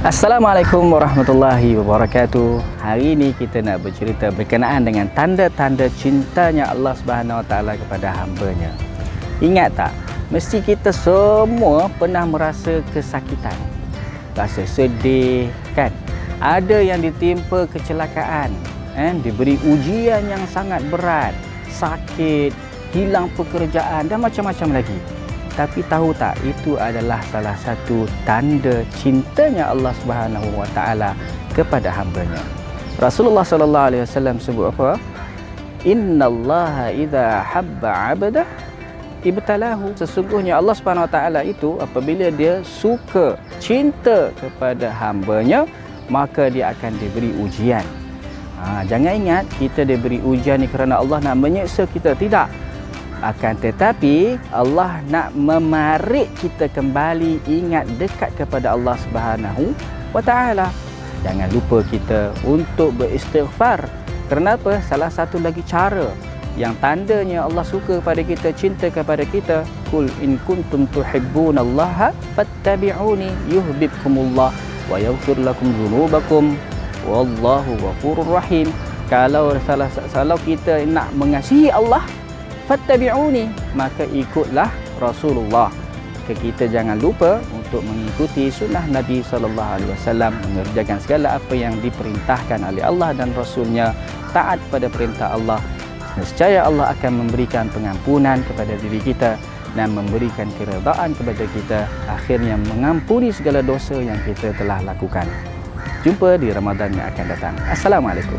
Assalamualaikum warahmatullahi wabarakatuh. Hari ini kita nak bercerita berkenaan dengan tanda-tanda cintanya Allah Subhanahu Wa Taala kepada hamba-Nya. Ingat tak? Mesti kita semua pernah merasa kesakitan, rasa sedih, kan? Ada yang ditimpa kecelakaan, diberi ujian yang sangat berat, sakit, hilang pekerjaan dan macam-macam lagi. Tapi tahu tak, itu adalah salah satu tanda cintanya Allah Subhanahu Wa Taala kepada hamba-Nya. Rasulullah sallallahu alaihi wasallam sebut apa? Innallaha idza habba 'abda ibtalahu. Sesungguhnya Allah Subhanahu Wa Taala itu apabila dia suka, cinta kepada hamba-Nya, maka dia akan diberi ujian. Jangan ingat kita diberi ujian ni kerana Allah nak menyeksa kita, tidak. Akan tetapi Allah nak memarik kita kembali ingat dekat kepada Allah Subhanahu Wa Taala. Jangan lupa kita untuk beristighfar. Kenapa? Salah satu lagi cara yang tandanya Allah suka kepada kita, cinta kepada kita, qul in kuntum tuhibbunallaha fattabi'uni yuhibbukumullah wa yaghfir lakum dzunubakum wallahu ghafurur rahim. Kalau kita nak mengasihi Allah, fattabi'uni, maka ikutlah Rasulullah. Kita jangan lupa untuk mengikuti sunnah Nabi SAW, mengerjakan segala apa yang diperintahkan oleh Allah dan Rasulnya, taat pada perintah Allah. Nescaya Allah akan memberikan pengampunan kepada diri kita dan memberikan keredaan kepada kita, akhirnya mengampuni segala dosa yang kita telah lakukan. Jumpa di Ramadan yang akan datang. Assalamualaikum.